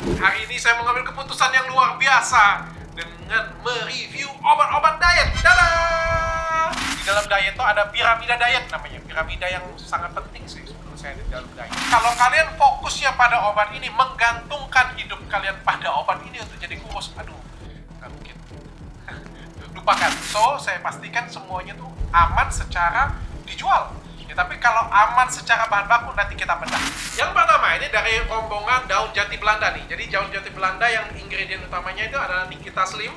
Hari ini saya mengambil keputusan yang luar biasa dengan mereview obat-obat diet. Dadah! Di dalam diet itu ada piramida diet namanya. Piramida yang sangat penting sih menurut saya di dalam diet. Kalau kalian fokusnya pada obat ini, menggantungkan hidup kalian pada obat ini untuk jadi kurus, aduh, nggak mungkin. Lupakan. So, saya pastikan semuanya tuh aman secara dijual. Ya, tapi kalau aman secara bahan baku nanti kita bedah. Yang pertama ini dari rombongan daun jati Belanda nih. Jadi daun jati Belanda yang ingredient utamanya itu adalah Nikita Slim,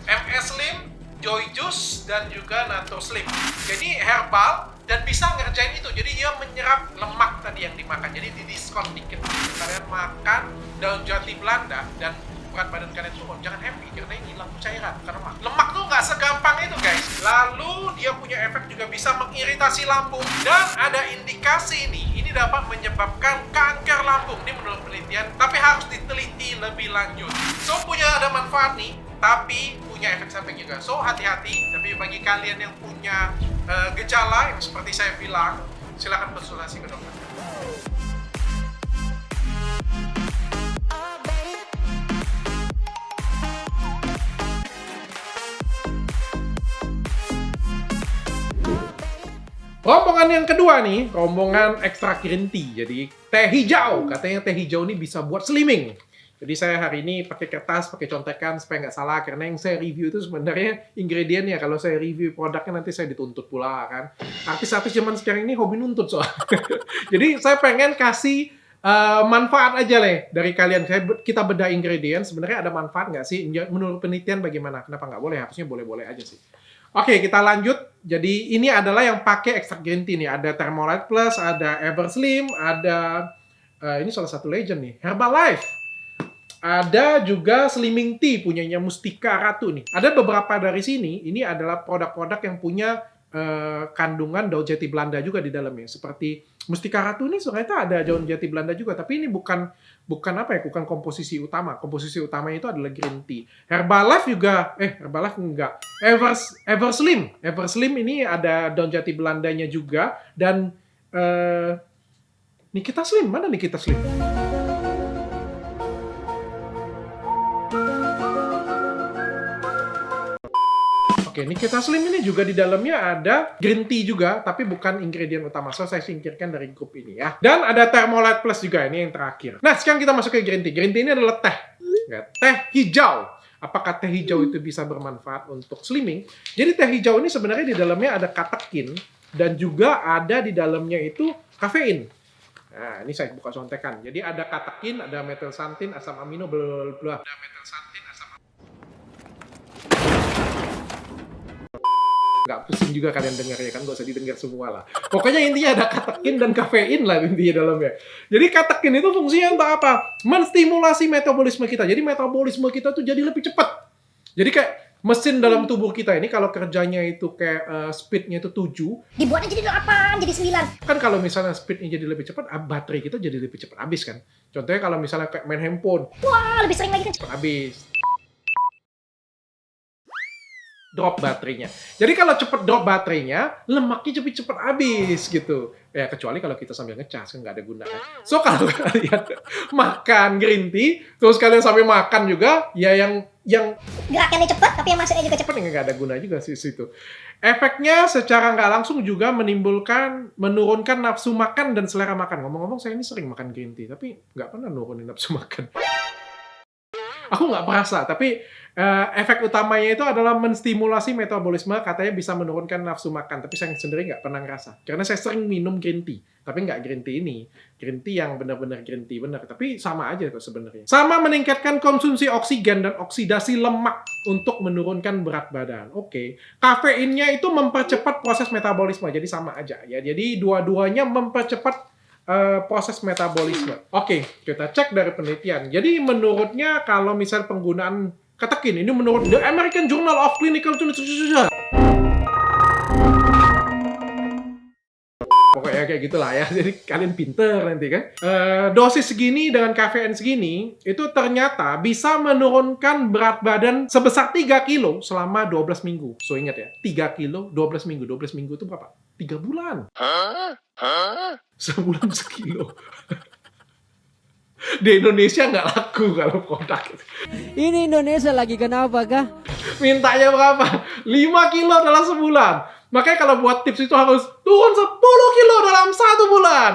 MS Slim, Joy Juice, dan juga Nato Slim. Jadi herbal dan bisa ngerjain itu. Jadi dia menyerap lemak tadi yang dimakan. Jadi didiskon dikit. Kalian makan daun jati Belanda dan berat badan kalian turun, jangan happy karena ini hilang cairan karena lemak tuh nggak segampang itu guys. Lalu dia punya efek juga bisa mengiritasi lambung dan ada indikasi ini dapat menyebabkan kanker lambung. Ini menurut penelitian, tapi harus diteliti lebih lanjut. So punya ada manfaat nih, tapi punya efek samping juga. So hati-hati. Tapi bagi kalian yang punya gejala yang seperti saya bilang, silakan konsultasi ke dokter. Rombongan yang kedua nih, rombongan ekstra green tea. Jadi teh hijau, katanya teh hijau ini bisa buat slimming. Jadi saya hari ini pakai kertas, pakai contekan supaya nggak salah. Karena yang saya review itu sebenarnya ingredientnya. Kalau saya review produknya nanti saya dituntut pula kan. Artis-artis zaman sekarang ini hobi nuntut soalnya. Jadi saya pengen kasih manfaat aja lah dari kalian. Kita bedah ingredient, sebenarnya ada manfaat nggak sih? Menurut penelitian bagaimana? Kenapa nggak boleh? Harusnya boleh-boleh aja sih. Oke, kita lanjut. Jadi ini adalah yang pakai extra green tea nih. Ada Thermolite Plus, ada Everslim, ada ini salah satu legend nih, Herbalife. Ada juga Slimming Tea punyanya Mustika Ratu nih. Ada beberapa dari sini, ini adalah produk-produk yang punya kandungan daun jati Belanda juga di dalamnya. Seperti Mustika Ratu ini ternyata ada daun jati Belanda juga, tapi ini bukan apa ya, bukan komposisi utama. Komposisi utama itu adalah green tea. Herbalife juga, Herbalife enggak. Everslim ini ada daun jati Belandanya juga dan Nikita Slim, mana Nikita Slim? Oke, Nikita Slim ini juga di dalamnya ada green tea juga, tapi bukan ingredient utama. So, saya singkirkan dari grup ini ya. Dan ada Thermolite Plus juga, ini yang terakhir. Nah, sekarang kita masuk ke green tea. Green tea ini adalah teh. Ya, teh hijau. Apakah teh hijau itu bisa bermanfaat untuk slimming? Jadi teh hijau ini sebenarnya di dalamnya ada katekin dan juga ada di dalamnya itu kafein. Nah, ini saya buka contekan. Jadi ada katekin, ada metilsantin, asam amino, bla bla bla. Ada metilsantin, asam nggak pusing juga kalian dengar ya kan, nggak usah didengar semua lah. Pokoknya intinya ada katekin dan kafein lah intinya dalamnya. Jadi katekin itu fungsinya untuk apa? Menstimulasi metabolisme kita. Jadi metabolisme kita tuh jadi lebih cepat. Jadi kayak mesin dalam tubuh kita ini kalau kerjanya itu kayak speednya itu 7, dibuatnya jadi 8, jadi 9. kan kalau misalnya speednya jadi lebih cepat, baterai kita jadi lebih cepat habis kan. Contohnya kalau misalnya kayak main handphone, Wah, lebih sering lagi kan. cepat habis. Drop baterainya. Jadi kalau cepet drop baterainya, lemaknya cepat habis gitu. Ya kecuali kalau kita sambil ngecas, kan nggak ada gunanya. So kalau kalian makan green tea, terus kalian sambil makan juga, ya yang Gerakannya cepat, tapi yang masuknya juga cepat. cepet nggak ada guna juga sih situ. Efeknya secara nggak langsung juga menurunkan nafsu makan dan selera makan. Ngomong-ngomong, saya ini sering makan green tea, tapi nggak pernah nurunin nafsu makan. Aku nggak merasa, tapi efek utamanya itu adalah menstimulasi metabolisme, katanya bisa menurunkan nafsu makan. Tapi saya sendiri nggak pernah ngerasa. Karena saya sering minum green tea. Tapi nggak green tea ini. Green tea yang benar-benar green tea benar. Tapi sama aja kok sebenarnya. Sama meningkatkan konsumsi oksigen dan oksidasi lemak untuk menurunkan berat badan. Oke. Kafeinnya itu mempercepat proses metabolisme. Jadi sama aja ya. Jadi dua-duanya mempercepat proses metabolisme. Oke, kita cek dari penelitian. Jadi menurutnya kalau misal penggunaan katekin, ini menurut The American Journal of Clinical pokoknya kayak gitulah ya. Jadi kalian pinter nanti kan. Dosis segini dengan kafein segini itu ternyata bisa menurunkan berat badan sebesar 3 kilo selama 12 minggu. So ingat ya, 3 kilo 12 minggu. 12 minggu itu berapa? 3 bulan. Sebulan sekilo. Di Indonesia nggak laku kalau produk itu. Ini Indonesia lagi kenapa kah? Mintanya berapa? 5 kilo dalam sebulan. Makanya kalau buat tips itu harus turun 10 kilo dalam 1 bulan.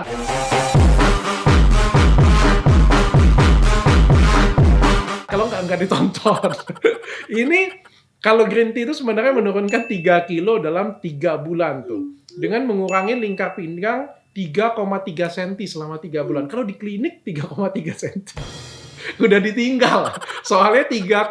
Kalau nggak ditonton. Ini kalau green tea itu sebenarnya menurunkan 3 kilo dalam 3 bulan tuh. Dengan mengurangi lingkar pinggang 3,3 cm selama 3 bulan. Kalau di klinik 3,3 cm. Udah ditinggal. Soalnya 3,3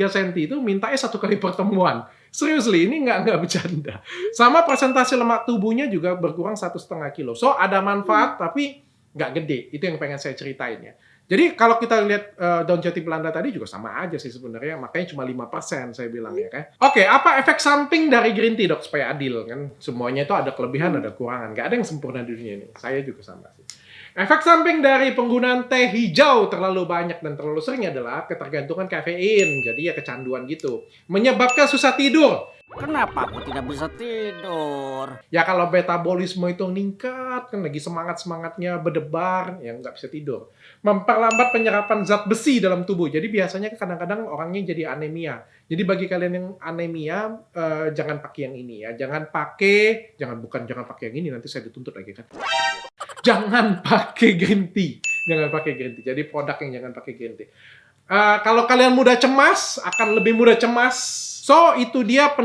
cm itu mintanya 1 kali pertemuan. Seriously, ini nggak bercanda. Sama presentasi lemak tubuhnya juga berkurang 1,5 kilo. So, ada manfaat, tapi nggak gede. Itu yang pengen saya ceritain ya. Jadi, kalau kita lihat daun jati Belanda tadi juga sama aja sih sebenarnya. Makanya cuma 5% saya bilang ya kan. Oke, apa efek samping dari green tea, Dok? Supaya adil kan. Semuanya itu ada kelebihan, ada kekurangan. Nggak ada yang sempurna di dunia ini. Saya juga sama sih. Efek samping dari penggunaan teh hijau terlalu banyak dan terlalu sering adalah ketergantungan kafein. Jadi ya kecanduan gitu. Menyebabkan susah tidur. Kenapa aku tidak bisa tidur? Ya kalau metabolisme itu meningkat, kan lagi semangat-semangatnya berdebar, ya nggak bisa tidur. Memperlambat penyerapan zat besi dalam tubuh. Jadi biasanya kadang-kadang orangnya jadi anemia. Jadi bagi kalian yang anemia, jangan pakai yang ini ya. Jangan pakai yang ini, nanti saya dituntut lagi kan. Jangan pakai green tea. Jangan pakai green tea. Jadi produk yang jangan pakai green tea. Kalau kalian mudah cemas, akan lebih mudah cemas. So, itu dia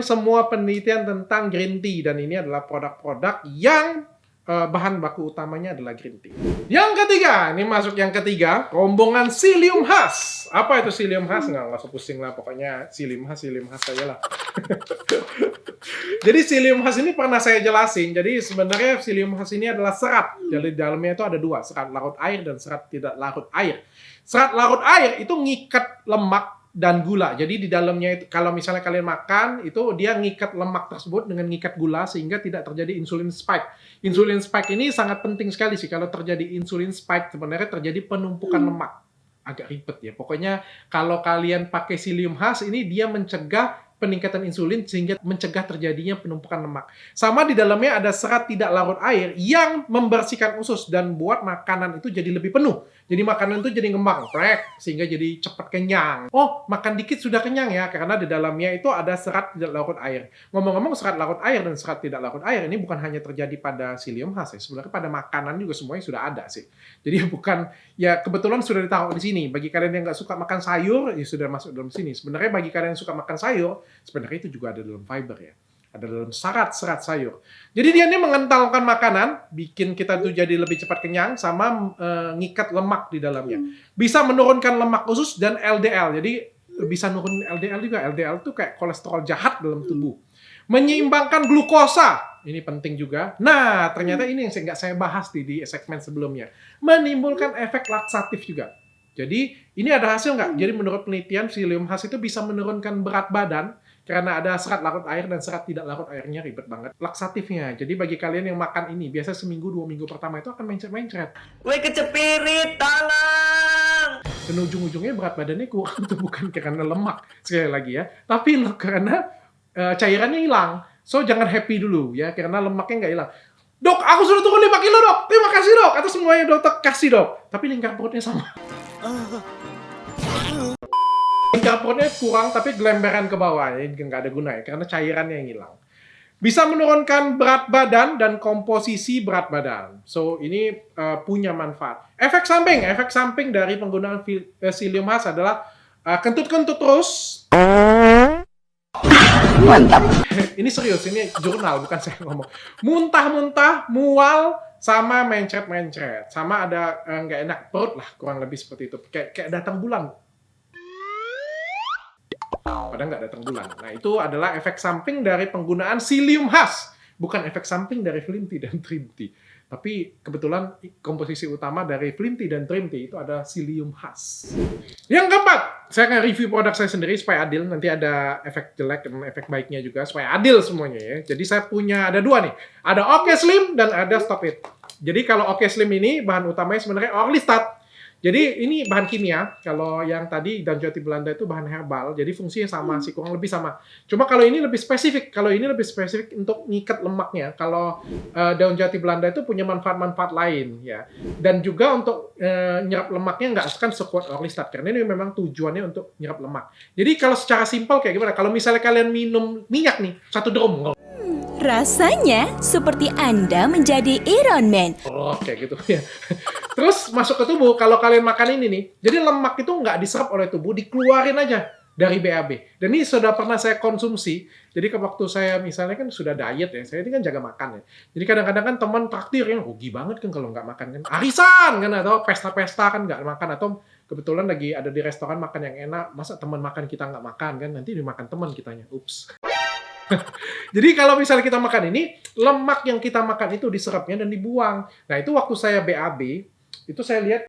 semua penelitian tentang green tea. Dan ini adalah produk-produk yang bahan baku utamanya adalah green tea. Yang ketiga, ini masuk yang ketiga, rombongan psyllium husk. Apa itu psyllium husk? Nggak usah pusing lah, pokoknya psyllium husk aja lah. Jadi psyllium husk ini pernah saya jelasin. Jadi sebenarnya psyllium husk ini adalah serat. Jadi dalamnya itu ada 2, serat larut air dan serat tidak larut air. Serat larut air itu ngikat lemak dan gula. Jadi di dalamnya itu kalau misalnya kalian makan itu dia ngikat lemak tersebut dengan ngikat gula sehingga tidak terjadi insulin spike. Insulin spike ini sangat penting sekali sih. Kalau terjadi insulin spike sebenarnya terjadi penumpukan lemak. Agak ribet ya. Pokoknya kalau kalian pakai psyllium husk ini dia mencegah peningkatan insulin sehingga mencegah terjadinya penumpukan lemak. Sama di dalamnya ada serat tidak larut air yang membersihkan usus dan buat makanan itu jadi lebih penuh. Jadi makanan itu jadi ngembang, sehingga jadi cepat kenyang. Oh, makan dikit sudah kenyang ya, karena di dalamnya itu ada serat tidak larut air. Ngomong-ngomong serat larut air dan serat tidak larut air ini bukan hanya terjadi pada psyllium husk ya, sebenarnya pada makanan juga semuanya sudah ada sih. Jadi bukan, ya kebetulan sudah ditaruh di sini. Bagi kalian yang nggak suka makan sayur, ya sudah masuk dalam sini. Sebenarnya bagi kalian yang suka makan sayur, sebenarnya itu juga ada dalam fiber ya. Ada dalam serat sayur. Jadi dia ini mengentalkan makanan, bikin kita tuh jadi lebih cepat kenyang, sama ngikat lemak di dalamnya. Bisa menurunkan lemak usus dan LDL. Jadi bisa nurunin LDL juga. LDL itu kayak kolesterol jahat dalam tubuh. Menyeimbangkan glukosa. Ini penting juga. Nah, ternyata ini yang nggak saya bahas di segmen sebelumnya. Menimbulkan efek laksatif juga. Jadi, ini ada hasil nggak? Jadi menurut penelitian, psyllium husk itu bisa menurunkan berat badan karena ada serat larut air dan serat tidak larut airnya, ribet banget. Laksatifnya. Jadi bagi kalian yang makan ini, biasa seminggu, 2 minggu pertama itu akan mencret-mencret. Woi kecepirit, tolong! Dan ujung-ujungnya berat badannya kurang itu bukan karena lemak, sekali lagi ya. Tapi karena cairannya hilang. So, jangan happy dulu ya, karena lemaknya nggak hilang. Dok, aku sudah turun 5 kilo dok. Terima kasih dok. Atau semuanya dokter kasih dok. Tapi lingkar perutnya sama. Lingkar perutnya kurang, tapi gelemberan ke bawah. Ini nggak ada gunanya, karena cairannya yang hilang. Bisa menurunkan berat badan dan komposisi berat badan. So, ini punya manfaat. Efek samping dari penggunaan psyllium husk adalah kentut-kentut terus. Mantap. Ini serius, ini jurnal, bukan saya ngomong. Muntah-muntah, mual, sama mencret-mencret. Sama ada nggak enak perut lah, kurang lebih seperti itu. Kayak datang bulan. Padahal nggak datang bulan. Nah, itu adalah efek samping dari penggunaan psyllium husk. Bukan efek samping dari flint tea dan trim tea. Tapi kebetulan komposisi utama dari flint tea dan trim tea itu ada psyllium husk. Yang keempat, saya akan review produk saya sendiri supaya adil. Nanti ada efek jelek dan efek baiknya juga supaya adil semuanya ya. Jadi saya punya ada 2 nih. Ada OK Slim dan ada Stop It. Jadi kalau OK Slim ini bahan utamanya sebenarnya Orlistat. Jadi ini bahan kimia. Kalau yang tadi daun jati Belanda itu bahan herbal. Jadi fungsinya sama sih, kurang lebih sama. Cuma kalau ini lebih spesifik. Kalau ini lebih spesifik untuk ngikat lemaknya. Kalau daun jati Belanda itu punya manfaat-manfaat lain ya. Dan juga untuk nyerap lemaknya nggak akan sekuat Orlistat. Karena ini memang tujuannya untuk nyerap lemak. Jadi kalau secara simpel kayak gimana? Kalau misalnya kalian minum minyak nih, 1 drum. Rasanya seperti Anda menjadi Iron Man. Oh, kayak gitu ya. Terus masuk ke tubuh, kalau kalian makan ini nih, jadi lemak itu nggak diserap oleh tubuh, dikeluarin aja dari BAB. Dan ini sudah pernah saya konsumsi. Jadi ke waktu saya misalnya kan sudah diet ya, saya ini kan jaga makan ya. Jadi kadang-kadang kan teman traktir yang rugi banget kan kalau nggak makan kan. Arisan kan, atau pesta-pesta kan nggak makan, atau kebetulan lagi ada di restoran makan yang enak, masa teman makan kita nggak makan kan, nanti dimakan teman kitanya. Ups. Jadi kalau misalnya kita makan ini, lemak yang kita makan itu diserapnya dan dibuang. Nah itu waktu saya BAB, itu saya lihat,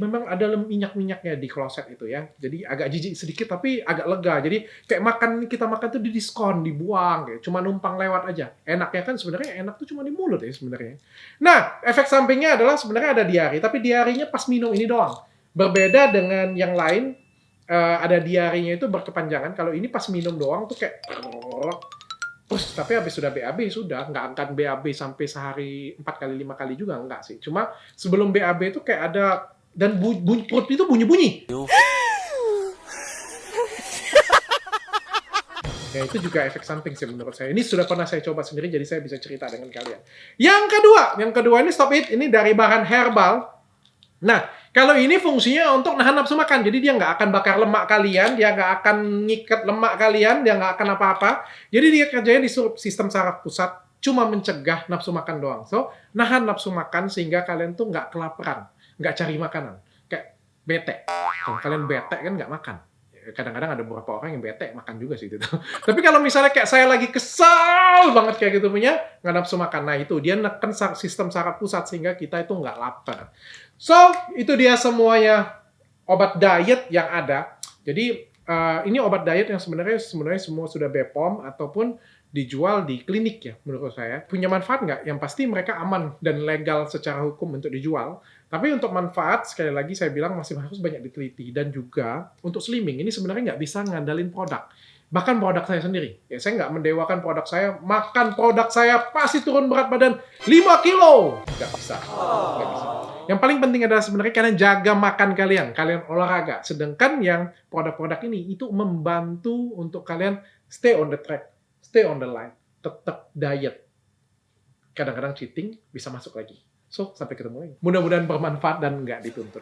memang ada minyak-minyaknya di kloset itu ya. Jadi agak jijik sedikit tapi agak lega. Jadi kayak kita makan tuh didiskon, dibuang, kayak cuma numpang lewat aja. Enaknya kan sebenarnya enak tuh cuma di mulut ya sebenarnya. Nah efek sampingnya adalah sebenarnya ada diare, tapi diarenya pas minum ini doang. Berbeda dengan yang lain. Ada diarenya itu berkepanjangan. Kalau ini pas minum doang tuh kayak terus, tapi habis sudah BAB sudah nggak akan BAB sampai sehari 4 kali 5 kali juga enggak sih. Cuma sebelum BAB itu kayak ada dan perut itu bunyi-bunyi. Ya itu juga efek samping sih menurut saya. Ini sudah pernah saya coba sendiri jadi saya bisa cerita dengan kalian. Yang kedua ini Stop It. Ini dari bahan herbal. Nah, kalau ini fungsinya untuk nahan nafsu makan. Jadi dia nggak akan bakar lemak kalian, dia nggak akan ngikat lemak kalian, dia nggak akan apa-apa. Jadi dia kerjanya di sistem saraf pusat, cuma mencegah nafsu makan doang. So, nahan nafsu makan sehingga kalian tuh nggak kelaparan, nggak cari makanan. Kayak bete. Kalau kalian bete kan nggak makan. Kadang-kadang ada beberapa orang yang bete makan juga sih itu. Tapi kalau misalnya kayak saya lagi kesal banget kayak gitu punya, nggak nafsu makan. Nah itu dia neken sistem saraf pusat sehingga kita itu nggak lapar. So itu dia semuanya obat diet yang ada. Jadi ini obat diet yang sebenarnya semua sudah BPOM ataupun dijual di klinik ya menurut saya. Punya manfaat nggak? Yang pasti mereka aman dan legal secara hukum untuk dijual. Tapi untuk manfaat, sekali lagi saya bilang masih harus banyak diteliti. Dan juga untuk slimming, ini sebenarnya nggak bisa ngandalin produk. Bahkan produk saya sendiri. Ya, saya nggak mendewakan produk saya. Makan produk saya pasti turun berat badan 5 kilo. Nggak bisa. Nggak bisa. Yang paling penting adalah sebenarnya kalian jaga makan kalian. Kalian olahraga. Sedangkan yang produk-produk ini itu membantu untuk kalian stay on the track. Stay on the line. Tetap diet. Kadang-kadang cheating bisa masuk lagi. So, sampai ketemu lagi. Mudah-mudahan bermanfaat dan nggak dituntut.